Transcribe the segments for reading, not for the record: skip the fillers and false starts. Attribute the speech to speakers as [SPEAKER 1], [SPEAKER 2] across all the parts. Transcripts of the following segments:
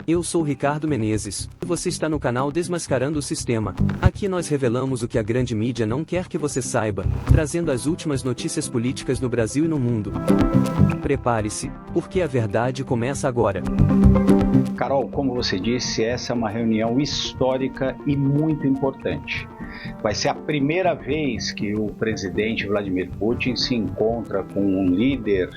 [SPEAKER 1] Eu sou Ricardo Menezes, e você está no canal Desmascarando o Sistema. Aqui nós revelamos o que a grande mídia não quer que você saiba, trazendo as últimas notícias políticas no Brasil e no mundo. Prepare-se, porque a verdade começa agora.
[SPEAKER 2] Carol, como você disse, essa é uma reunião histórica e muito importante. Vai ser a primeira vez que o presidente Vladimir Putin se encontra com um líder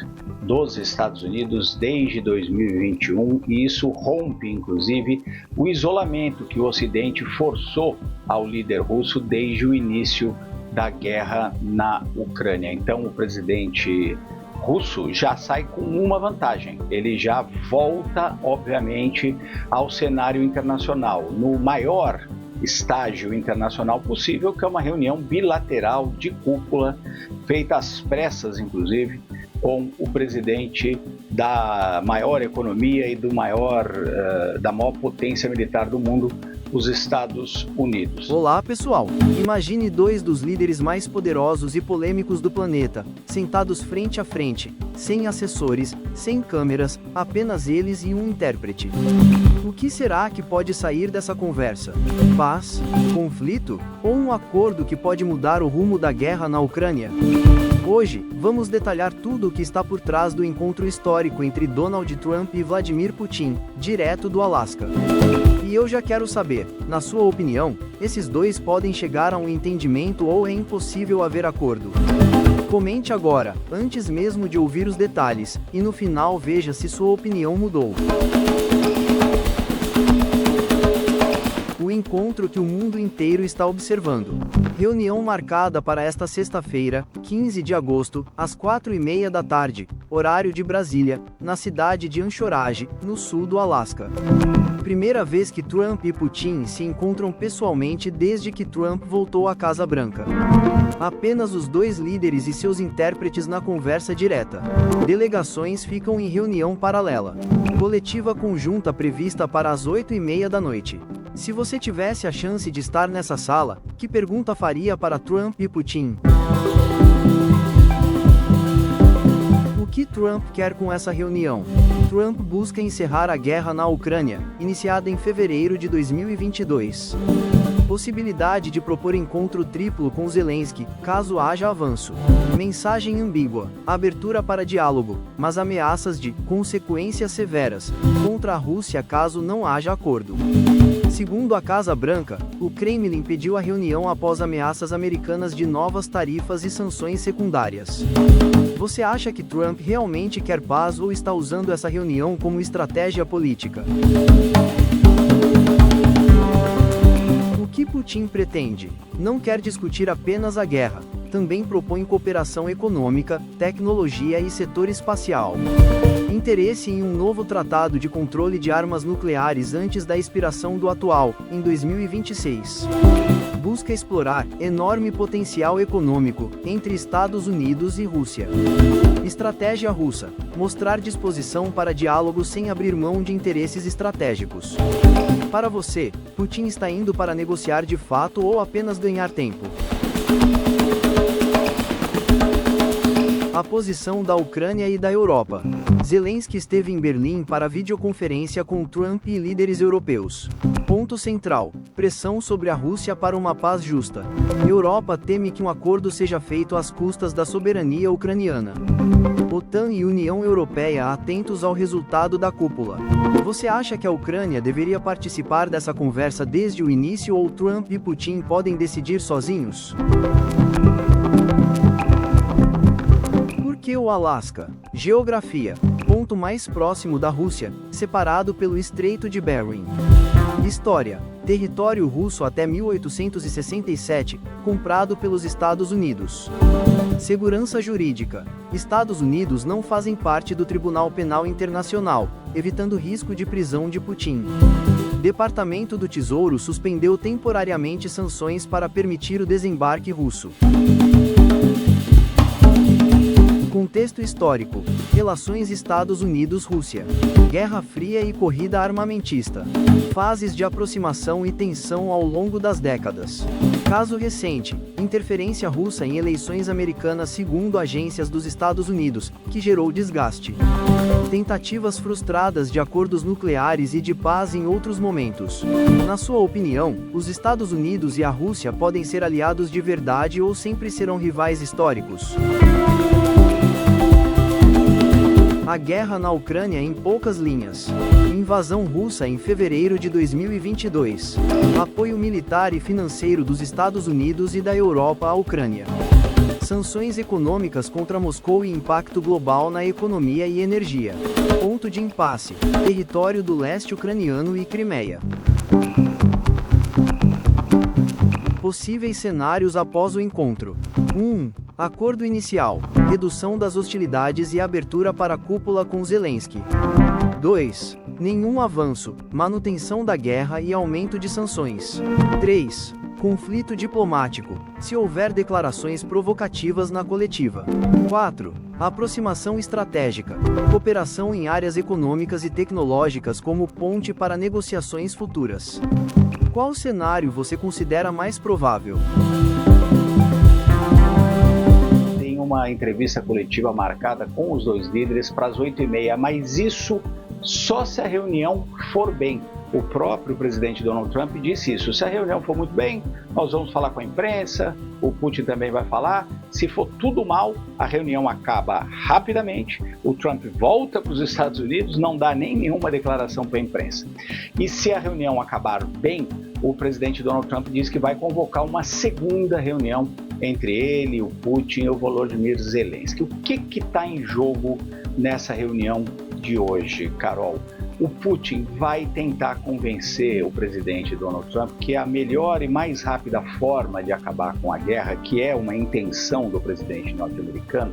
[SPEAKER 2] dos Estados Unidos desde 2021 e isso rompe, inclusive, o isolamento que o Ocidente forçou ao líder russo desde o início da guerra na Ucrânia. Então, o presidente russo já sai com uma vantagem, ele já volta, obviamente, ao cenário internacional, no maior estágio internacional possível, que é uma reunião bilateral de cúpula, feita às pressas, inclusive, com o presidente da maior economia e da maior potência militar do mundo, os Estados Unidos.
[SPEAKER 3] Olá, pessoal! Imagine dois dos líderes mais poderosos e polêmicos do planeta, sentados frente a frente, sem assessores, sem câmeras, apenas eles e um intérprete. O que será que pode sair dessa conversa? Paz? Conflito? Ou um acordo que pode mudar o rumo da guerra na Ucrânia? Hoje, vamos detalhar tudo o que está por trás do encontro histórico entre Donald Trump e Vladimir Putin, direto do Alasca. E eu já quero saber, na sua opinião, esses dois podem chegar a um entendimento ou é impossível haver acordo? Comente agora, antes mesmo de ouvir os detalhes, e no final veja se sua opinião mudou. O encontro que o mundo inteiro está observando. Reunião marcada para esta sexta-feira, 15 de agosto, às 4:30 da tarde, horário de Brasília, na cidade de Anchorage, no sul do Alasca. Primeira vez que Trump e Putin se encontram pessoalmente desde que Trump voltou à Casa Branca. Apenas os dois líderes e seus intérpretes na conversa direta. Delegações ficam em reunião paralela. Coletiva conjunta prevista para as 8:30 da noite. Se você tivesse a chance de estar nessa sala, que pergunta faria para Trump e Putin? O que Trump quer com essa reunião? Trump busca encerrar a guerra na Ucrânia, iniciada em fevereiro de 2022. Possibilidade de propor encontro triplo com Zelensky, caso haja avanço. Mensagem ambígua, abertura para diálogo, mas ameaças de consequências severas contra a Rússia caso não haja acordo. Segundo a Casa Branca, o Kremlin pediu a reunião após ameaças americanas de novas tarifas e sanções secundárias. Você acha que Trump realmente quer paz ou está usando essa reunião como estratégia política? O que Putin pretende? Não quer discutir apenas a guerra, também propõe cooperação econômica, tecnologia e setor espacial. Interesse em um novo tratado de controle de armas nucleares antes da expiração do atual, em 2026. Busca explorar enorme potencial econômico entre Estados Unidos e Rússia. Estratégia russa: mostrar disposição para diálogo sem abrir mão de interesses estratégicos. Para você, Putin está indo para negociar de fato ou apenas ganhar tempo? A posição da Ucrânia e da Europa. Zelensky esteve em Berlim para videoconferência com Trump e líderes europeus. Ponto central: pressão sobre a Rússia para uma paz justa. Europa teme que um acordo seja feito às custas da soberania ucraniana. OTAN e União Europeia atentos ao resultado da cúpula. Você acha que a Ucrânia deveria participar dessa conversa desde o início ou Trump e Putin podem decidir sozinhos? Por que o Alasca? Geografia: ponto mais próximo da Rússia, separado pelo Estreito de Bering. História: território russo até 1867, comprado pelos Estados Unidos. Segurança jurídica: Estados Unidos não fazem parte do Tribunal Penal Internacional, evitando risco de prisão de Putin. Departamento do Tesouro suspendeu temporariamente sanções para permitir o desembarque russo. Contexto histórico: relações Estados Unidos-Rússia. Guerra Fria e corrida armamentista. Fases de aproximação e tensão ao longo das décadas. Caso recente, interferência russa em eleições americanas segundo agências dos Estados Unidos, que gerou desgaste. Tentativas frustradas de acordos nucleares e de paz em outros momentos. Na sua opinião, os Estados Unidos e a Rússia podem ser aliados de verdade ou sempre serão rivais históricos? A guerra na Ucrânia em poucas linhas. Invasão russa em fevereiro de 2022. Apoio militar e financeiro dos Estados Unidos e da Europa à Ucrânia. Sanções econômicas contra Moscou e impacto global na economia e energia. Ponto de impasse. Território do leste ucraniano e Crimeia. Possíveis cenários após o encontro. 1. Acordo inicial. Redução das hostilidades e abertura para a cúpula com Zelensky. 2. Nenhum avanço, manutenção da guerra e aumento de sanções. 3. Conflito diplomático, se houver declarações provocativas na coletiva. 4. Aproximação estratégica, cooperação em áreas econômicas e tecnológicas como ponte para negociações futuras. Qual cenário você considera mais provável?
[SPEAKER 2] Tem uma entrevista coletiva marcada com os dois líderes para as 8h30, mas isso só se a reunião for bem. O próprio presidente Donald Trump disse isso. Se a reunião for muito bem, nós vamos falar com a imprensa, o Putin também vai falar. Se for tudo mal, a reunião acaba rapidamente, o Trump volta para os Estados Unidos, não dá nem nenhuma declaração para a imprensa. E se a reunião acabar bem, o presidente Donald Trump diz que vai convocar uma segunda reunião entre ele, o Putin e o Volodymyr Zelensky. O que está em jogo nessa reunião de hoje, Carol? O Putin vai tentar convencer o presidente Donald Trump que a melhor e mais rápida forma de acabar com a guerra, que é uma intenção do presidente norte-americano,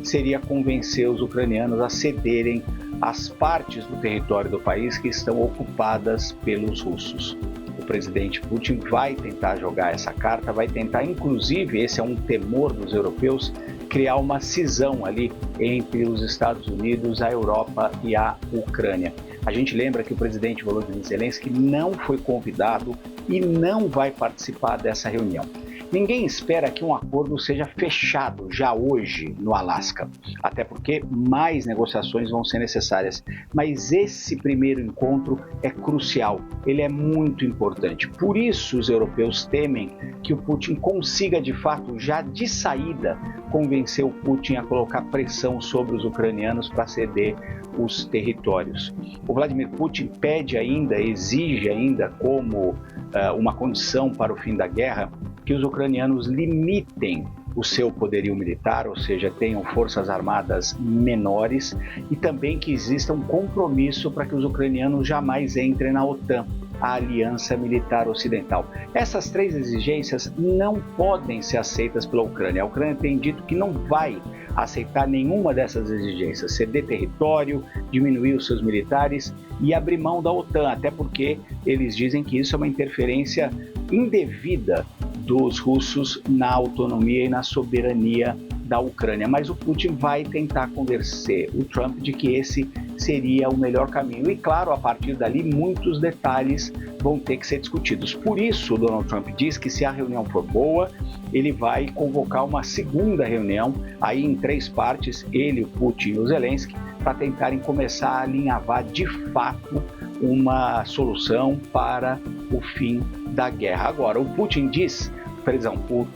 [SPEAKER 2] seria convencer os ucranianos a cederem as partes do território do país que estão ocupadas pelos russos. O presidente Putin vai tentar jogar essa carta, vai tentar, inclusive, esse é um temor dos europeus, criar uma cisão ali entre os Estados Unidos, a Europa e a Ucrânia. A gente lembra que o presidente Volodymyr Zelensky não foi convidado e não vai participar dessa reunião. Ninguém espera que um acordo seja fechado já hoje no Alasca, até porque mais negociações vão ser necessárias. Mas esse primeiro encontro é crucial, ele é muito importante. Por isso os europeus temem que o Putin consiga de fato, já de saída, convencer o Putin a colocar pressão sobre os ucranianos para ceder os territórios. O Vladimir Putin pede ainda, exige ainda como uma condição para o fim da guerra, que os ucranianos limitem o seu poderio militar, ou seja, tenham forças armadas menores, e também que exista um compromisso para que os ucranianos jamais entrem na OTAN, a Aliança Militar Ocidental. Essas três exigências não podem ser aceitas pela Ucrânia. A Ucrânia tem dito que não vai aceitar nenhuma dessas exigências, ceder território, diminuir os seus militares e abrir mão da OTAN, até porque eles dizem que isso é uma interferência indevida dos russos na autonomia e na soberania da Ucrânia. Mas o Putin vai tentar convencer o Trump de que esse seria o melhor caminho. E claro, a partir dali, muitos detalhes vão ter que ser discutidos. Por isso, o Donald Trump diz que se a reunião for boa, ele vai convocar uma segunda reunião, aí em 3 partes, ele, o Putin e o Zelensky, para tentarem começar a alinhavar de fato uma solução para o fim da guerra. Agora, o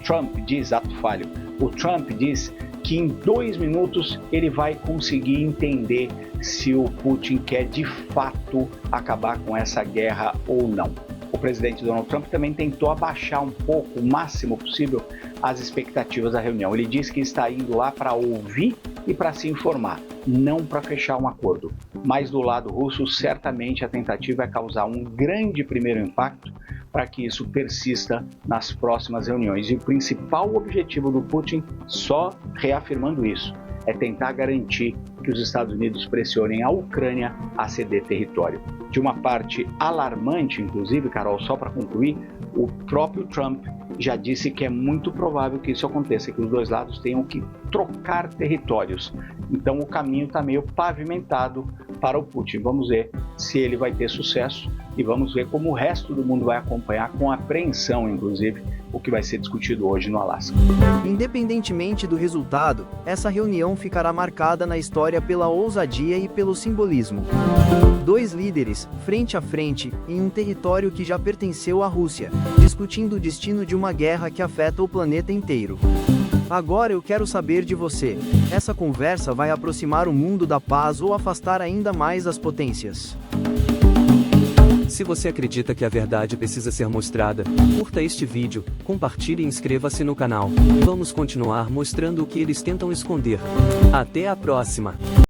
[SPEAKER 2] Trump diz, ato falho, o Trump diz que em 2 minutos ele vai conseguir entender se o Putin quer de fato acabar com essa guerra ou não. O presidente Donald Trump também tentou abaixar um pouco, o máximo possível, as expectativas da reunião. Ele disse que está indo lá para ouvir e para se informar, não para fechar um acordo. Mas do lado russo, certamente a tentativa é causar um grande primeiro impacto para que isso persista nas próximas reuniões. E o principal objetivo do Putin, só reafirmando isso, é tentar garantir que os Estados Unidos pressionem a Ucrânia a ceder território. De uma parte alarmante, inclusive, Carol, só para concluir, o próprio Trump já disse que é muito provável que isso aconteça, que os dois lados tenham que trocar territórios. Então o caminho está meio pavimentado para o Putin. Vamos ver se ele vai ter sucesso e vamos ver como o resto do mundo vai acompanhar com apreensão, inclusive, o que vai ser discutido hoje no Alasca.
[SPEAKER 3] Independentemente do resultado, essa reunião ficará marcada na história pela ousadia e pelo simbolismo. Dois líderes, frente a frente, em um território que já pertenceu à Rússia, discutindo o destino de uma guerra que afeta o planeta inteiro. Agora eu quero saber de você. Essa conversa vai aproximar o mundo da paz ou afastar ainda mais as potências?
[SPEAKER 1] Se você acredita que a verdade precisa ser mostrada, curta este vídeo, compartilhe e inscreva-se no canal. Vamos continuar mostrando o que eles tentam esconder. Até a próxima!